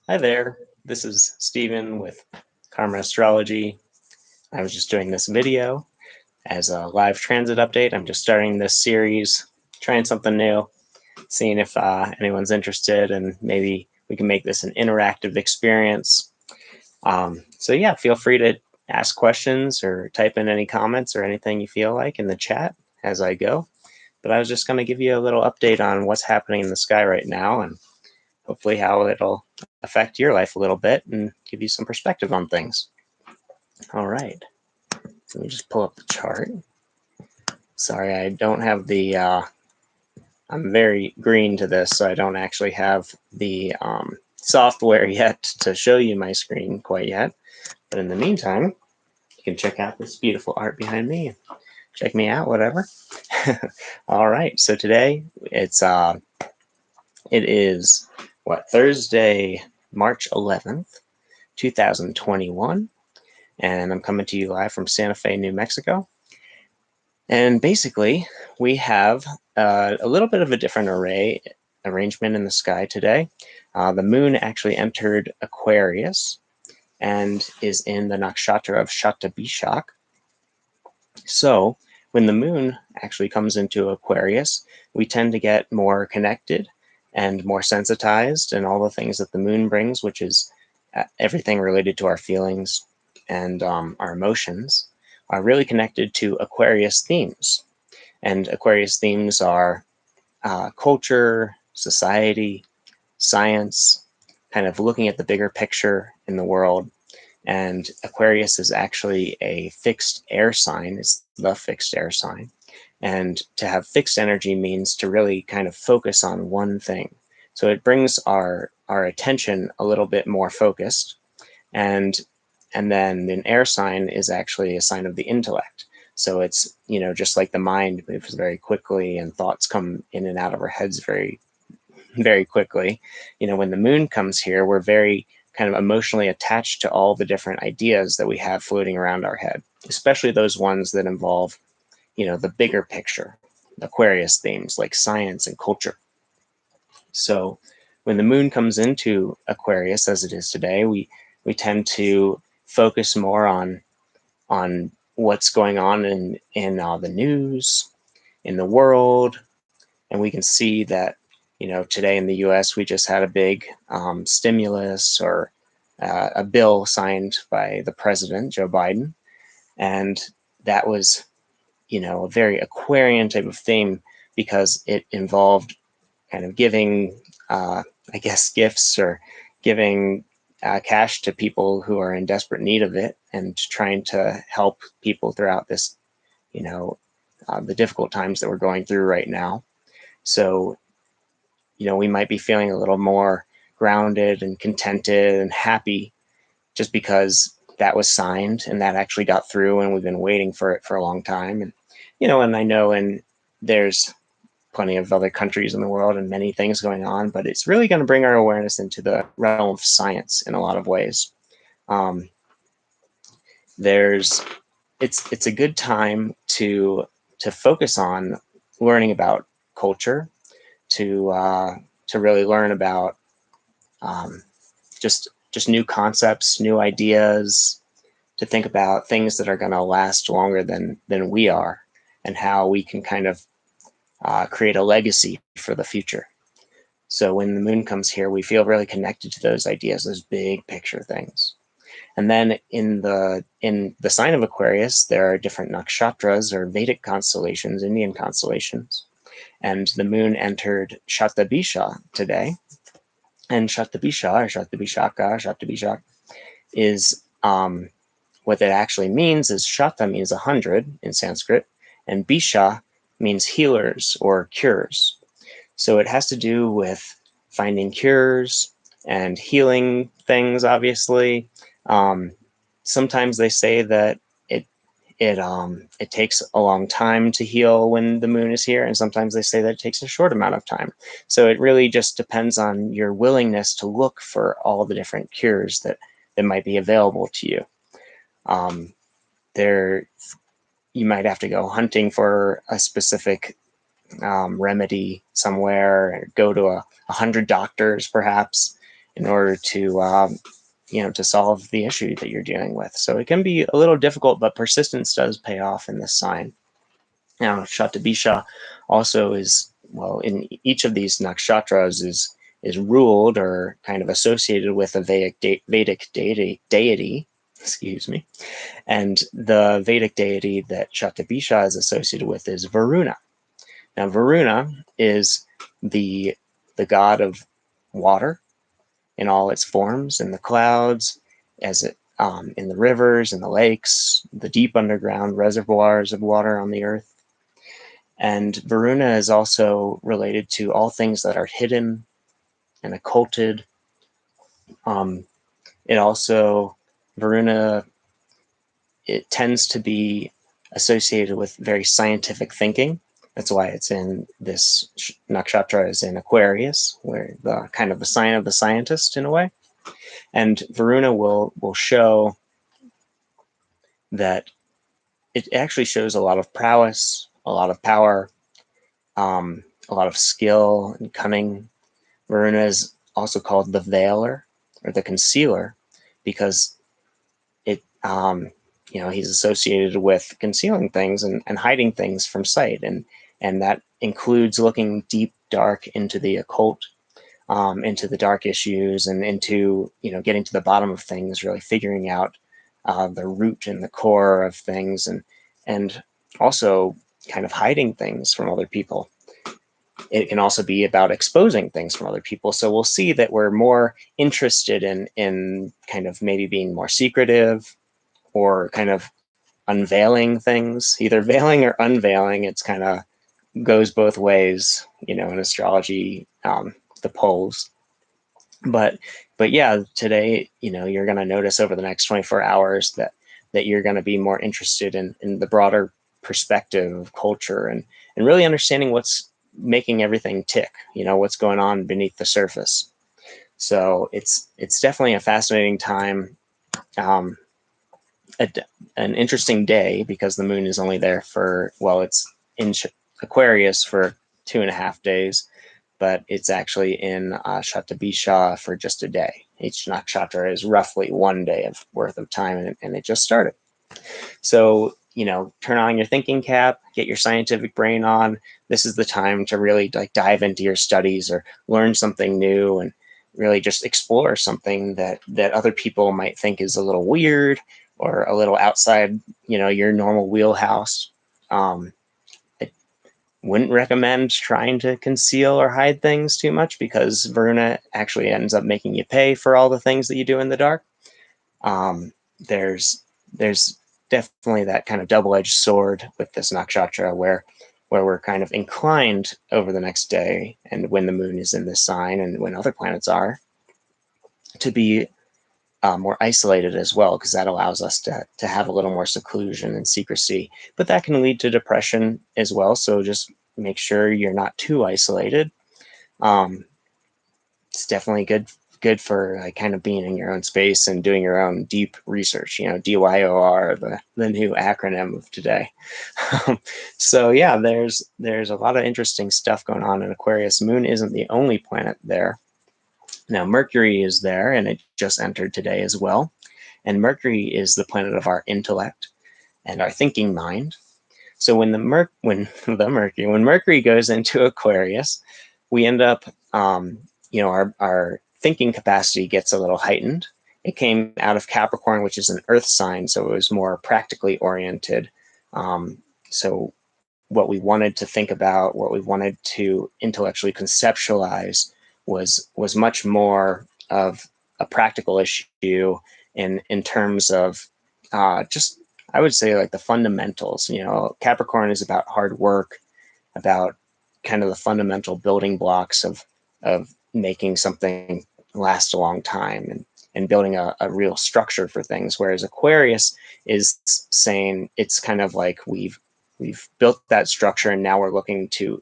Hi there, this is Stephen with Karma Astrology. I was just doing this video as a live transit update. I'm just starting this series, trying something new, seeing if anyone's interested, and maybe we can make this an interactive experience. So yeah, feel free to ask questions or type in any comments or anything you feel like in the chat as I go. But I was just going to give you a little update on what's happening in the sky right now and hopefully how it'll affect your life a little bit and give you some perspective on things. All right, let me just pull up the chart. Sorry, I don't have the, I'm very green to this, so I don't actually have the software yet to show you my screen quite yet. But in the meantime, you can check out this beautiful art behind me. Check me out, whatever. All right, so today it is Thursday, March 11th, 2021, and I'm coming to you live from Santa Fe, New Mexico. And basically, we have a little bit of a different arrangement in the sky today. The moon actually entered Aquarius and is in the nakshatra of Shatabishak. So when the moon actually comes into Aquarius, we tend to get more connected and more sensitized and all the things that the moon brings, which is everything related to our feelings and our emotions, are really connected to Aquarius themes. And Aquarius themes are culture, society, science, kind of looking at the bigger picture in the world. And Aquarius is actually a fixed air sign, it's the fixed air sign. And to have fixed energy means to really kind of focus on one thing. So it brings our attention a little bit more focused. And then an air sign is actually a sign of the intellect. So it's, just like the mind moves very quickly and thoughts come in and out of our heads very, very quickly. When the moon comes here, we're very kind of emotionally attached to all the different ideas that we have floating around our head, especially those ones that involve, the bigger picture, Aquarius themes like science and culture. So when the moon comes into Aquarius, as it is today, we tend to focus more on what's going on in the news, in the world, and we can see that today in the U.S. we just had a big stimulus or a bill signed by the president Joe Biden, and that was a very Aquarian type of theme because it involved kind of giving, I guess, gifts or giving cash to people who are in desperate need of it and trying to help people throughout this, the difficult times that we're going through right now. So, we might be feeling a little more grounded and contented and happy just because that was signed and that actually got through and we've been waiting for it for a long time. And, and I know, and there's plenty of other countries in the world and many things going on, but it's really going to bring our awareness into the realm of science in a lot of ways. It's a good time to focus on learning about culture, to really learn about just new concepts, new ideas, to think about things that are going to last longer than we are, and how we can kind of create a legacy for the future. So when the moon comes here, we feel really connected to those ideas, those big picture things. And then in the sign of Aquarius, there are different nakshatras or Vedic constellations, Indian constellations. And the moon entered Shatabisha today. And Shatabisha, or Shatabishak, is what it actually means is Shata means 100 in Sanskrit, and Bisha means healers or cures. So it has to do with finding cures and healing things, obviously. Sometimes they say that it takes a long time to heal when the moon is here, and sometimes they say that it takes a short amount of time. So it really just depends on your willingness to look for all the different cures that might be available to you. There, you might have to go hunting for a specific remedy somewhere, go to 100 doctors perhaps, in order to to solve the issue that you're dealing with. So it can be a little difficult, but persistence does pay off in this sign. Now, Shatabisha also is, well, in each of these nakshatras is ruled or kind of associated with a Vedic deity, excuse me. And the Vedic deity that Shatabisha is associated with is Varuna. Now, Varuna is the god of water in all its forms, in the clouds, as it in the rivers and the lakes, the deep underground reservoirs of water on the earth. And Varuna is also related to all things that are hidden and occulted. It also, Varuna, it tends to be associated with very scientific thinking. That's why it's in this nakshatra is in Aquarius, where the kind of the sign of the scientist in a way. And Varuna will show that it actually shows a lot of prowess, a lot of power, a lot of skill and cunning. Varuna is also called the veiler or the concealer because it, he's associated with concealing things and hiding things from sight. And that includes looking deep, dark into the occult, into the dark issues and into, getting to the bottom of things, really figuring out the root and the core of things and also kind of hiding things from other people. It can also be about exposing things from other people. So we'll see that we're more interested in kind of maybe being more secretive or kind of unveiling things, either veiling or unveiling. It's kind of goes both ways, in astrology, the poles. But yeah, today, you're going to notice over the next 24 hours that you're going to be more interested in the broader perspective of culture and really understanding what's making everything tick, what's going on beneath the surface. So it's definitely a fascinating time, an interesting day because the moon is only there for, well, it's in Aquarius for 2.5 days, but it's actually in Shatabisha for just a day. Each nakshatra is roughly 1 day of worth of time, and it just started. So, turn on your thinking cap, get your scientific brain on. This is the time to really dive into your studies or learn something new and really just explore something that other people might think is a little weird or a little outside, your normal wheelhouse. I wouldn't recommend trying to conceal or hide things too much because Varuna actually ends up making you pay for all the things that you do in the dark. There's definitely that kind of double-edged sword with this nakshatra where we're kind of inclined over the next day and when the moon is in this sign and when other planets are to be more isolated as well, because that allows us to have a little more seclusion and secrecy. But that can lead to depression as well. So just make sure you're not too isolated. It's definitely good for kind of being in your own space and doing your own deep research, DYOR, the new acronym of today. So yeah, there's a lot of interesting stuff going on in Aquarius. Moon isn't the only planet there. Now Mercury is there and it just entered today as well. And Mercury is the planet of our intellect and our thinking mind. So when when Mercury goes into Aquarius, we end up our thinking capacity gets a little heightened. It came out of Capricorn, which is an earth sign, so it was more practically oriented. So what we wanted to think about, what we wanted to intellectually conceptualize was much more of a practical issue in terms of just, I would say, like the fundamentals. Capricorn is about hard work, about kind of the fundamental building blocks of making something last a long time and building a real structure for things. Whereas Aquarius is saying it's kind of like we've built that structure and now we're looking to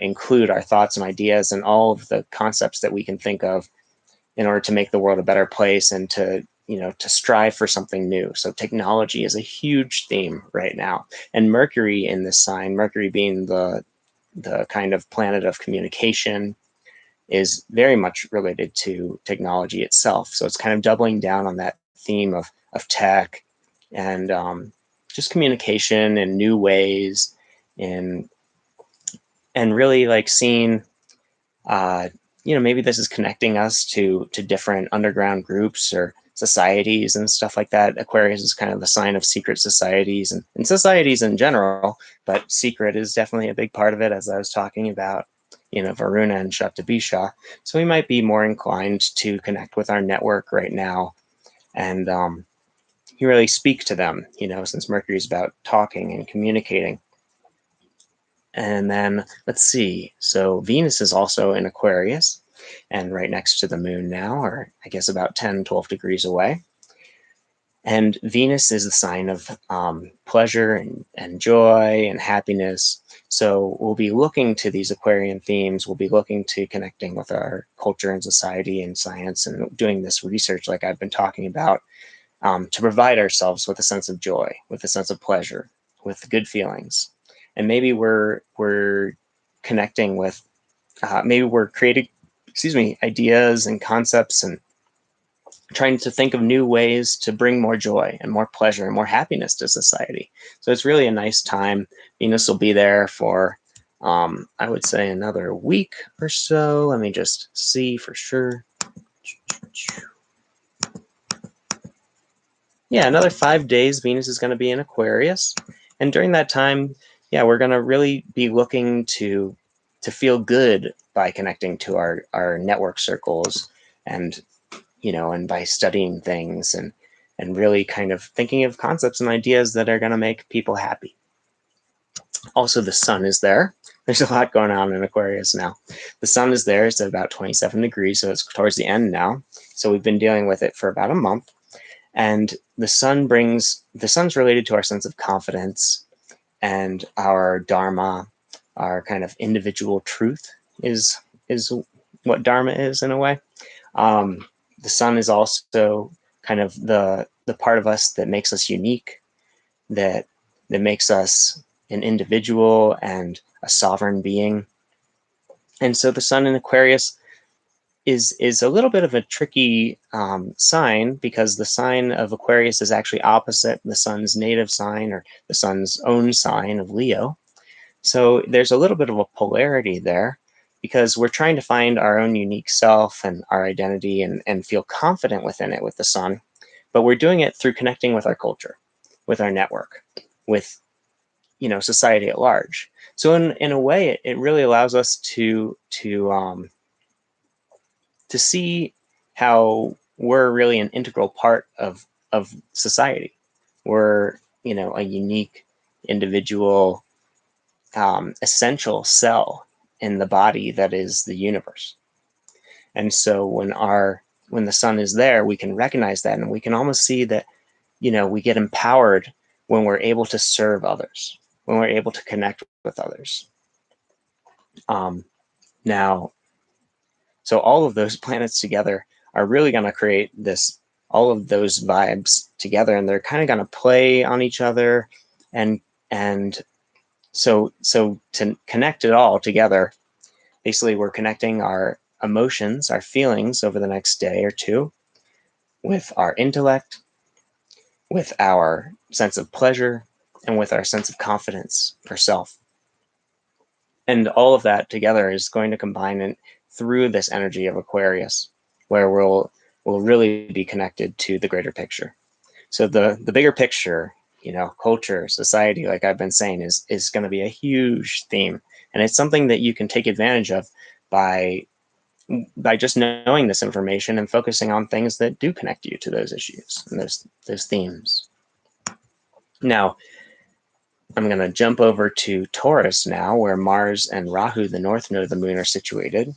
include our thoughts and ideas and all of the concepts that we can think of in order to make the world a better place and to strive for something new. So technology is a huge theme right now. And Mercury in this sign, Mercury being the kind of planet of communication, is very much related to technology itself. So it's kind of doubling down on that theme of tech and just communication in new ways, and really like seeing, maybe this is connecting us to different underground groups or societies and stuff like that. Aquarius is kind of the sign of secret societies and societies in general, but secret is definitely a big part of it, as I was talking about, Varuna and Shatabisha. So we might be more inclined to connect with our network right now and you really speak to them, since Mercury is about talking and communicating. And then let's see. So Venus is also in Aquarius and right next to the moon now, or I guess about 10, 12 degrees away. And Venus is the sign of pleasure and joy and happiness. So we'll be looking to these Aquarian themes. We'll be looking to connecting with our culture and society and science and doing this research like I've been talking about, to provide ourselves with a sense of joy, with a sense of pleasure, with good feelings. And maybe we're connecting with, maybe we're creating, ideas and concepts and trying to think of new ways to bring more joy and more pleasure and more happiness to society. So it's really a nice time. Venus will be there for, I would say, another week or so. Let me just see for sure. Yeah, another 5 days, Venus is going to be in Aquarius. And during that time, yeah, we're going to really be looking to feel good by connecting to our network circles and, and by studying things and really kind of thinking of concepts and ideas that are going to make people happy. Also, the sun is there. There's a lot going on in Aquarius now. The sun is there. It's at about 27 degrees, so it's towards the end now. So we've been dealing with it for about a month. And the sun's related to our sense of confidence and our dharma, our kind of individual truth is what dharma is in a way. The sun is also kind of the part of us that makes us unique, that makes us an individual and a sovereign being. And so the sun in Aquarius is a little bit of a tricky sign, because the sign of Aquarius is actually opposite the sun's native sign, or the sun's own sign of Leo. So there's a little bit of a polarity there, because we're trying to find our own unique self and our identity and feel confident within it with the sun. But we're doing it through connecting with our culture, with our network, with society at large. So in a way, it really allows us to see how we're really an integral part of society. We're a unique individual, essential cell in the body that is the universe. And so when the sun is there, we can recognize that, and we can almost see that we get empowered when we're able to serve others, when we're able to connect with others. Now, so all of those planets together are really going to create all of those vibes together, and they're kind of going to play on each other. And so to connect it all together, basically we're connecting our emotions, our feelings over the next day or two with our intellect, with our sense of pleasure, and with our sense of confidence for self. And all of that together is going to combine through this energy of Aquarius, where we'll really be connected to the greater picture. So the bigger picture, culture, society, like I've been saying, is going to be a huge theme. And it's something that you can take advantage of by just knowing this information and focusing on things that do connect you to those issues and those themes. Now, I'm going to jump over to Taurus now, where Mars and Rahu, the north node of the moon, are situated.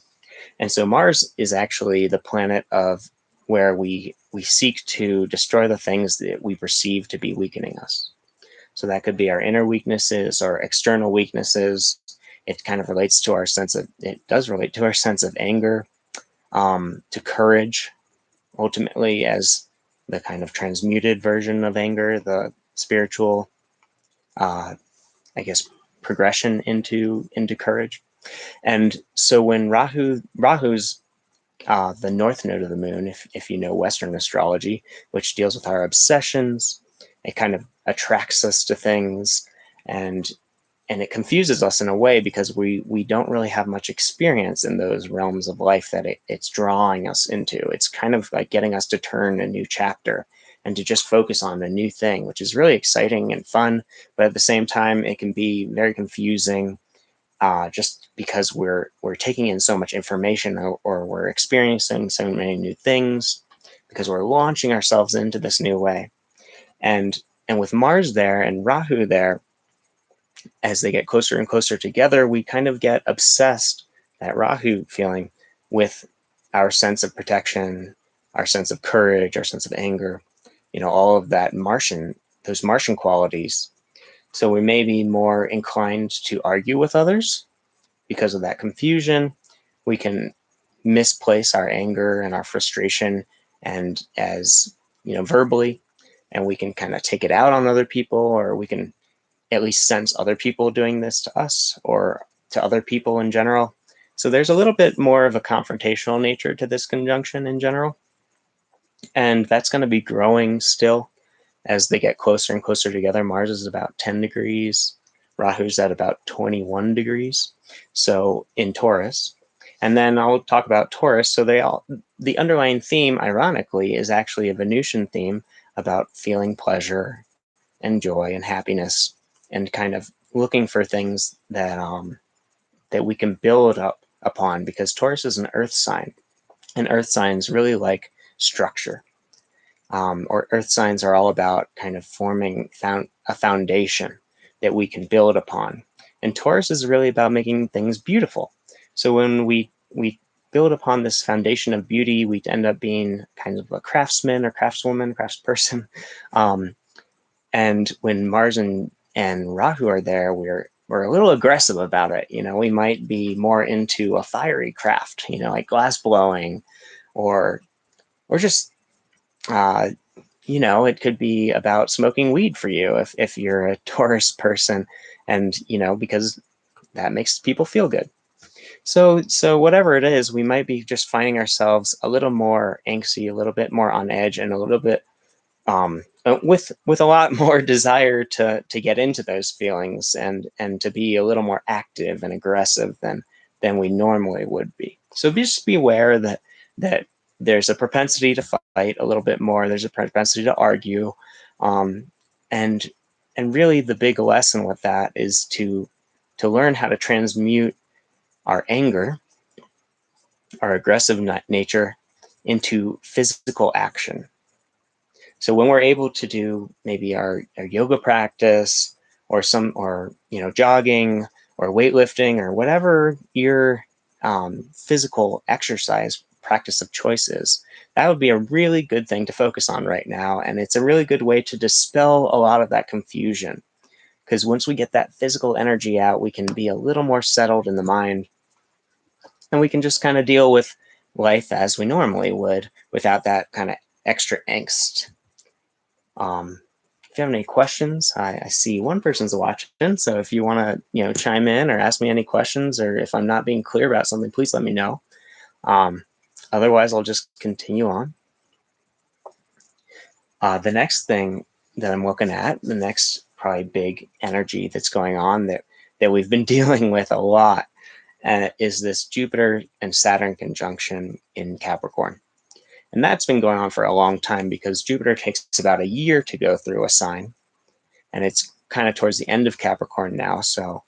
And so Mars is actually the planet of where we seek to destroy the things that we perceive to be weakening us. So that could be our inner weaknesses or external weaknesses. It kind of relates to it does relate to our sense of anger, to courage, ultimately, as the kind of transmuted version of anger, the spiritual, I guess, progression into courage. And so when Rahu's the north node of the moon, if you know Western astrology, which deals with our obsessions, it kind of attracts us to things, and it confuses us in a way because we don't really have much experience in those realms of life that it's drawing us into. It's kind of like getting us to turn a new chapter and to just focus on a new thing, which is really exciting and fun, but at the same time it can be very confusing, just because we're taking in so much information, or we're experiencing so many new things because we're launching ourselves into this new way. And with Mars there and Rahu there, as they get closer and closer together, we kind of get obsessed, that Rahu feeling, with our sense of protection, our sense of courage, our sense of anger, all of that those Martian qualities. So we may be more inclined to argue with others because of that confusion. We can misplace our anger and our frustration, and as verbally, and we can kind of take it out on other people, or we can at least sense other people doing this to us or to other people in general. So there's a little bit more of a confrontational nature to this conjunction in general. And that's going to be growing still as they get closer and closer together. Mars is about 10 degrees. Rahu's at about 21 degrees. So in Taurus. And then I'll talk about Taurus. So the underlying theme, ironically, is actually a Venusian theme about feeling pleasure and joy and happiness, and kind of looking for things that we can build up upon, because Taurus is an earth sign, and earth signs really like structure. Or earth signs are all about kind of forming a foundation that we can build upon. And Taurus is really about making things beautiful. So when we build upon this foundation of beauty, we end up being kind of a craftsman or craftswoman, craftsperson. And when Mars and Rahu are there, we're a little aggressive about it. We might be more into a fiery craft, like glass blowing, or just it could be about smoking weed for you if you're a Taurus person, and because that makes people feel good. So whatever it is, we might be just finding ourselves a little more angsty, a little bit more on edge, and a little bit with a lot more desire to get into those feelings, and to be a little more active and aggressive than we normally would be. So just be aware that there's a propensity to fight a little bit more. There's a propensity to argue, and really the big lesson with that is to learn how to transmute our anger, our aggressive nature, into physical action. So when we're able to do maybe our yoga practice, or jogging or weightlifting, or whatever your physical exercise practice of choice is, that would be a really good thing to focus on right now. And it's a really good way to dispel a lot of that confusion, because once we get that physical energy out, we can be a little more settled in the mind, and we can just kind of deal with life as we normally would without that kind of extra angst. If you have any questions, I see one person's watching, so if you want to chime in or ask me any questions, or if I'm not being clear about something, please let me know. Otherwise, I'll just continue on. The next thing that I'm looking at, the next probably big energy that's going on that we've been dealing with a lot, is this Jupiter and Saturn conjunction in Capricorn. And that's been going on for a long time, because Jupiter takes about a year to go through a sign, and it's kind of towards the end of Capricorn now. So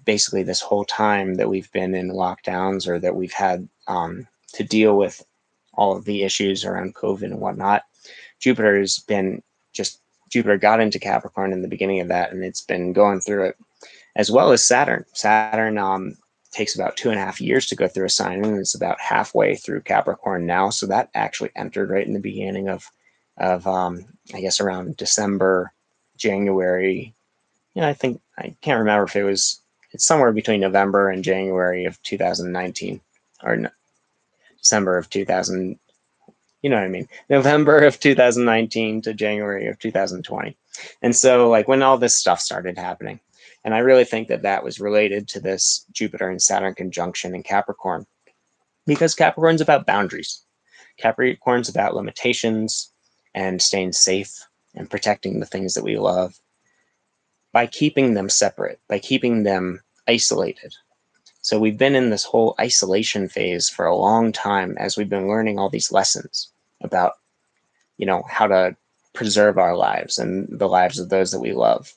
basically this whole time that we've been in lockdowns, or that we've had to deal with all of the issues around COVID and whatnot, Jupiter got into Capricorn in the beginning of that, and it's been going through it, as well as Saturn. Saturn takes about 2.5 years to go through a sign, and it's about halfway through Capricorn now. So that actually entered right in the beginning of I guess around December, January. I think, I can't remember if it's somewhere between November and January of 2019, or no, December of 2000. You know what I mean? November of 2019 to January of 2020. And so, like, when all this stuff started happening, And I really think that that was related to this Jupiter and Saturn conjunction in Capricorn, because Capricorn's about boundaries. Capricorn's about limitations and staying safe and protecting the things that we love by keeping them separate, by keeping them isolated. So we've been in this whole isolation phase for a long time as we've been learning all these lessons about, how to preserve our lives and the lives of those that we love,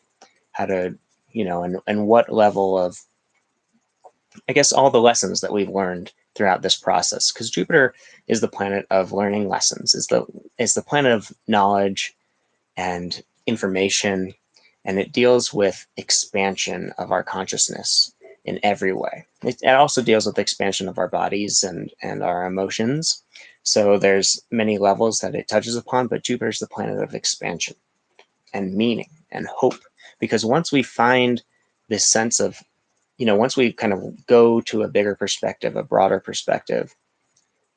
how to, and what level of, I guess, all the lessons that we've learned throughout this process. Because Jupiter is the planet of learning lessons, is the planet of knowledge and information, and it deals with expansion of our consciousness in every way. It also deals with expansion of our bodies and our emotions. So there's many levels that it touches upon, but Jupiter's the planet of expansion and meaning and hope. Because once we find this sense of, once we kind of go to a bigger perspective, a broader perspective,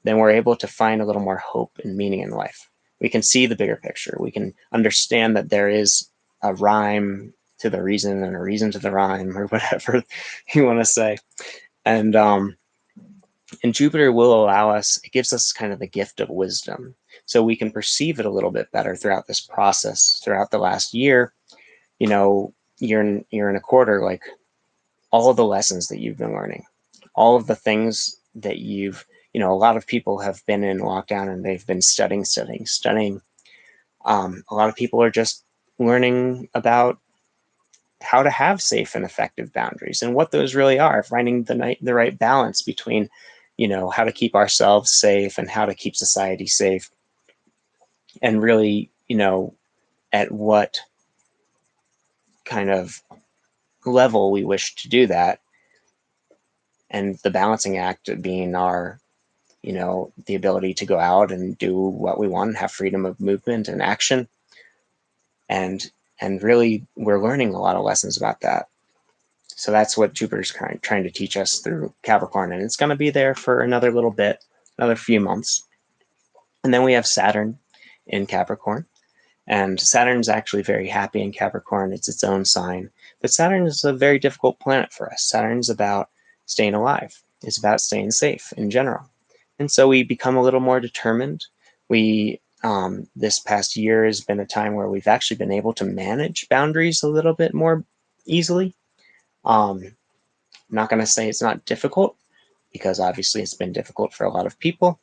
then we're able to find a little more hope and meaning in life. We can see the bigger picture. We can understand that there is a rhyme to the reason and a reason to the rhyme, or whatever you want to say. And Jupiter will allow us, it gives us kind of the gift of wisdom. So we can perceive it a little bit better throughout this process, throughout the last year, year and a quarter, like all of the lessons that you've been learning, all of the things that a lot of people have been in lockdown and they've been studying. A lot of people are just learning about how to have safe and effective boundaries and what those really are, finding the right balance between, how to keep ourselves safe and how to keep society safe. And really, at what kind of level we wish to do that. And the balancing act being our, the ability to go out and do what we want and have freedom of movement and action. And really, we're learning a lot of lessons about that. So that's what Jupiter's trying to teach us through Capricorn. And it's going to be there for another little bit, another few months. And then we have Saturn in Capricorn. And Saturn's actually very happy in Capricorn. It's its own sign. But Saturn is a very difficult planet for us. Saturn's about staying alive. It's about staying safe in general. And so we become a little more determined. This past year has been a time where we've actually been able to manage boundaries a little bit more easily. I'm not going to say it's not difficult, because obviously it's been difficult for a lot of people.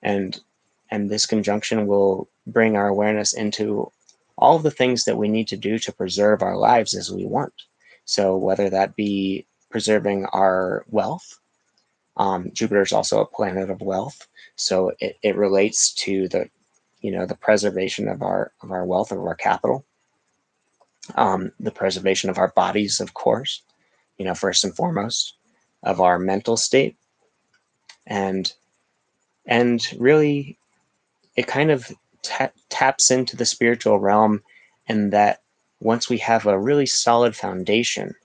And this conjunction will bring our awareness into all of the things that we need to do to preserve our lives as we want. So whether that be preserving our wealth, Jupiter is also a planet of wealth, so it relates to the preservation of our wealth, of our capital, the preservation of our bodies, of course, first and foremost, of our mental state, and really it kind of taps into the spiritual realm, and that once we have a really solid foundation,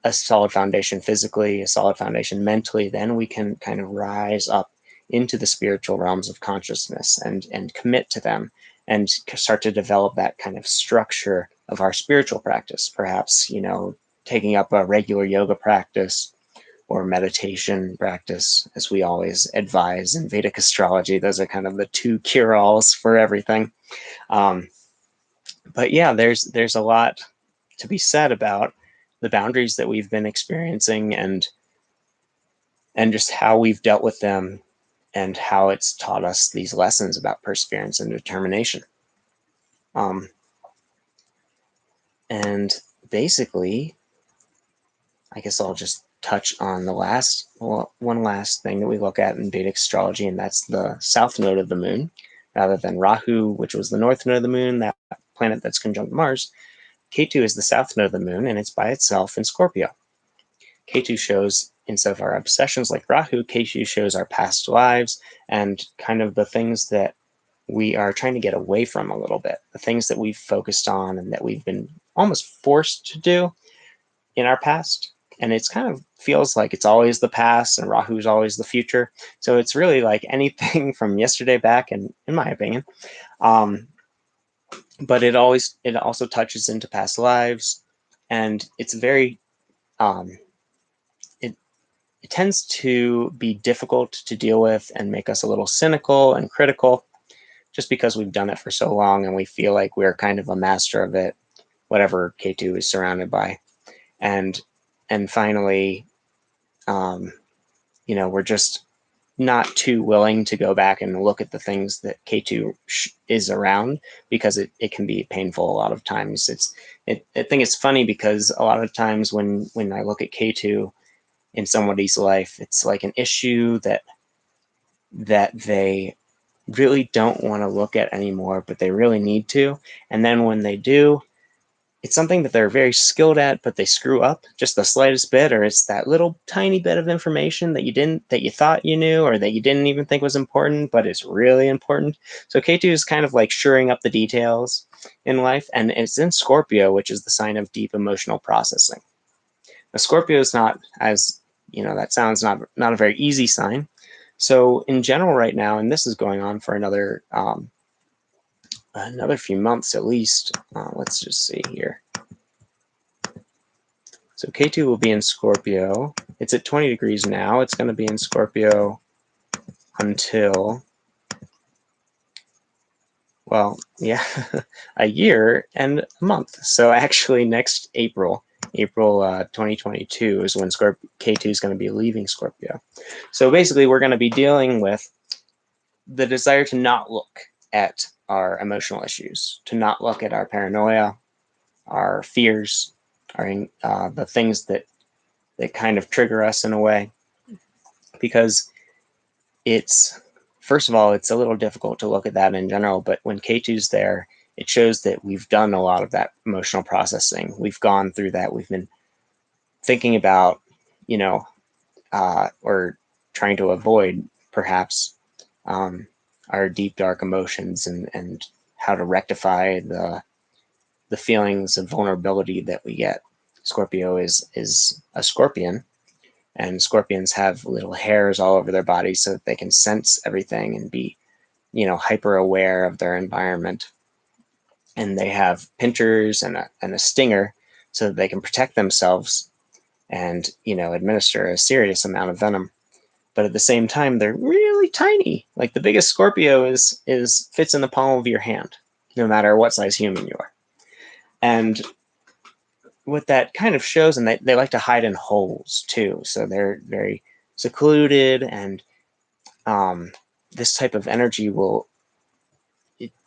a solid foundation physically, a solid foundation mentally, then we can kind of rise up into the spiritual realms of consciousness and commit to them and start to develop that kind of structure of our spiritual practice. Perhaps, taking up a regular yoga practice or meditation practice, as we always advise in Vedic astrology. Those are kind of the two cure-alls for everything. But yeah, there's a lot to be said about the boundaries that we've been experiencing and just how we've dealt with them and how it's taught us these lessons about perseverance and determination. And basically, I guess I'll just touch on one last thing that we look at in Vedic astrology, and that's the south node of the moon. Rather than Rahu, which was the north node of the moon, that planet that's conjunct Mars, Ketu is the south node of the moon, and it's by itself in Scorpio. Ketu shows, instead of our obsessions like Rahu, Ketu shows our past lives and kind of the things that we are trying to get away from a little bit, the things that we've focused on and that we've been almost forced to do in our past. And it's kind of feels like it's always the past and Rahu's always the future. So it's really like anything from yesterday back, and in my opinion. But it also touches into past lives and it's very, it tends to be difficult to deal with and make us a little cynical and critical, just because we've done it for so long and we feel like we're kind of a master of it, whatever K2 is surrounded by. And finally, we're just not too willing to go back and look at the things that K2 is around, because it can be painful a lot of times. I think it's funny because a lot of times when I look at K2 in somebody's life, it's like an issue that they really don't want to look at anymore, but they really need to. And then when they do, it's something that they're very skilled at, but they screw up just the slightest bit, or it's that little tiny bit of information that you thought you knew, or that you didn't even think was important, but it's really important. So K2 is kind of like shoring up the details in life, and it's in Scorpio, which is the sign of deep emotional processing. Now, Scorpio is not, as that sounds not a very easy sign. So in general right now, and this is going on for another few months at least. Let's just see here. So K2 will be in Scorpio. It's at 20 degrees now. It's going to be in Scorpio until, well, yeah, a year and a month. So actually next April 2022 is when K2 is going to be leaving Scorpio. So basically we're going to be dealing with the desire to not look at our emotional issues, to not look at our paranoia, our fears, the things that kind of trigger us in a way, because first of all, it's a little difficult to look at that in general, but when K2's there, it shows that we've done a lot of that emotional processing. We've gone through that. We've been thinking about, or trying to avoid perhaps our deep, dark emotions, and how to rectify the feelings of vulnerability that we get. Scorpio is a scorpion, and scorpions have little hairs all over their body so that they can sense everything and be, hyper aware of their environment. And they have pinchers and a stinger so that they can protect themselves and, administer a serious amount of venom. But at the same time, they're really tiny. Like the biggest Scorpio fits in the palm of your hand, no matter what size human you are. And what that kind of shows, and they like to hide in holes too, so they're very secluded, and this type of energy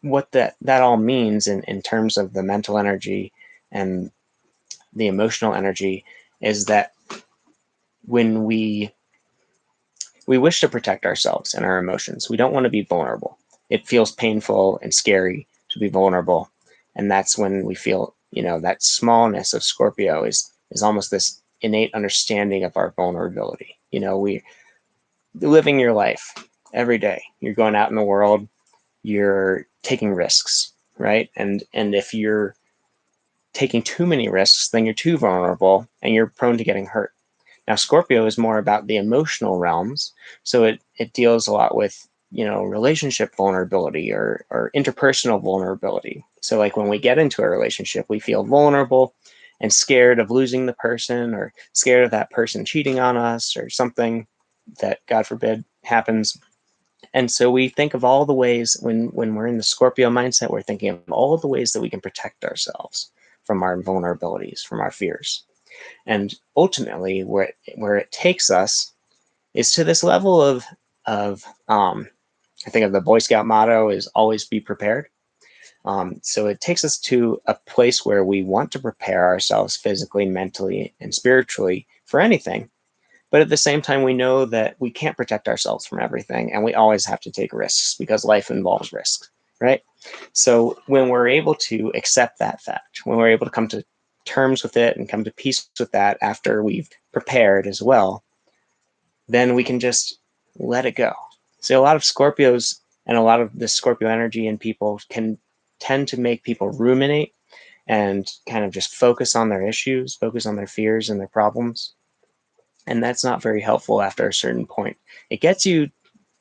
what that all means in terms of the mental energy and the emotional energy is that when we wish to protect ourselves and our emotions, we don't want to be vulnerable. It feels painful and scary to be vulnerable, and that's when we feel, that smallness of Scorpio is almost this innate understanding of our vulnerability. We're living your life every day. You're going out in the world, you're taking risks, right? And if you're taking too many risks, then you're too vulnerable and you're prone to getting hurt. Now, Scorpio is more about the emotional realms, so it deals a lot with, relationship vulnerability or interpersonal vulnerability. So like when we get into a relationship, we feel vulnerable and scared of losing the person, or scared of that person cheating on us, or something that, God forbid, happens. And so we think of all the ways, when we're in the Scorpio mindset, we're thinking of all the ways that we can protect ourselves from our vulnerabilities, from our fears. And ultimately, where it takes us is to this level of I think of the Boy Scout motto is always be prepared. So it takes us to a place where we want to prepare ourselves physically, mentally, and spiritually for anything. But at the same time, we know that we can't protect ourselves from everything, and we always have to take risks because life involves risks, right? So when we're able to accept that fact, when we're able to come to terms with it and come to peace with that after we've prepared as well, then we can just let it go. So a lot of Scorpios and a lot of the Scorpio energy in people can tend to make people ruminate and kind of just focus on their issues, focus on their fears and their problems. And that's not very helpful after a certain point. It gets you,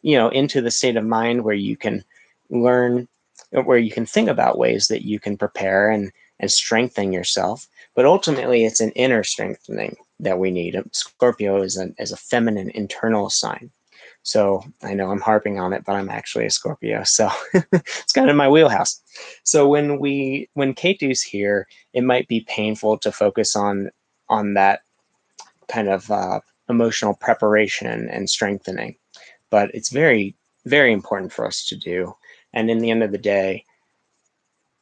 into the state of mind where you can learn, where you can think about ways that you can prepare and strengthen yourself. But ultimately, it's an inner strengthening that we need. Scorpio is a feminine internal sign. So I know I'm harping on it, but I'm actually a Scorpio, so it's kind of in my wheelhouse. So when Ketu's here, it might be painful to focus on that kind of emotional preparation and strengthening, but it's very, very important for us to do. And in the end of the day,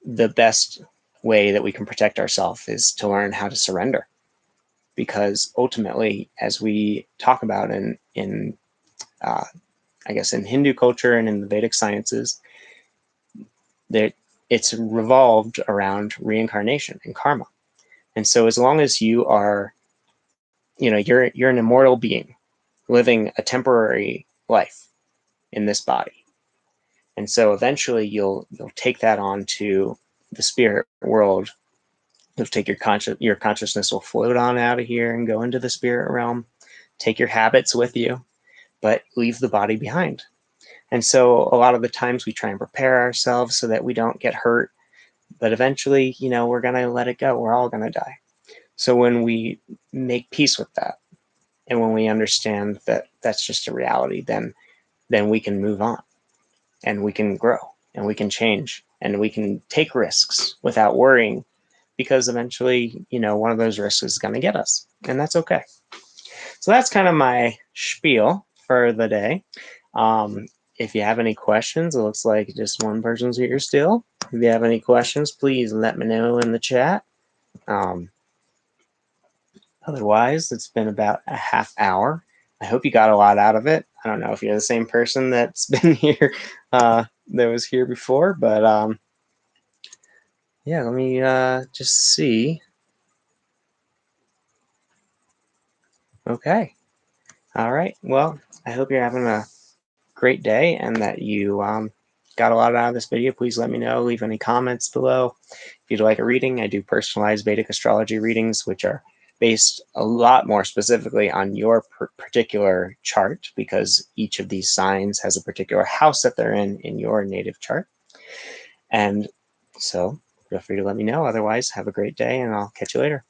the best way that we can protect ourselves is to learn how to surrender, because ultimately, as we talk about in I guess in Hindu culture and in the Vedic sciences, that it's revolved around reincarnation and karma. And so as long as you are, you're an immortal being living a temporary life in this body. And so eventually you'll take that on to the spirit world. You'll take your consciousness will float on out of here and go into the spirit realm. Take your habits with you, but leave the body behind. And so a lot of the times we try and prepare ourselves so that we don't get hurt, but eventually, we're going to let it go. We're all going to die. So when we make peace with that, and when we understand that that's just a reality, then we can move on, and we can grow, and we can change, and we can take risks without worrying, because eventually, one of those risks is going to get us, and that's okay. So that's kind of my spiel for the day. If you have any questions, it looks like just one person's here still. If you have any questions, please let me know in the chat. Otherwise, it's been about a half hour. I hope you got a lot out of it. I don't know if you're the same person that's been here, that was here before, but yeah, let me just see. Okay. All right. Well, I hope you're having a great day and that you got a lot out of this video. Please let me know. Leave any comments below. If you'd like a reading, I do personalized Vedic astrology readings, which are based a lot more specifically on your particular chart, because each of these signs has a particular house that they're in your native chart. And so feel free to let me know. Otherwise, have a great day, and I'll catch you later.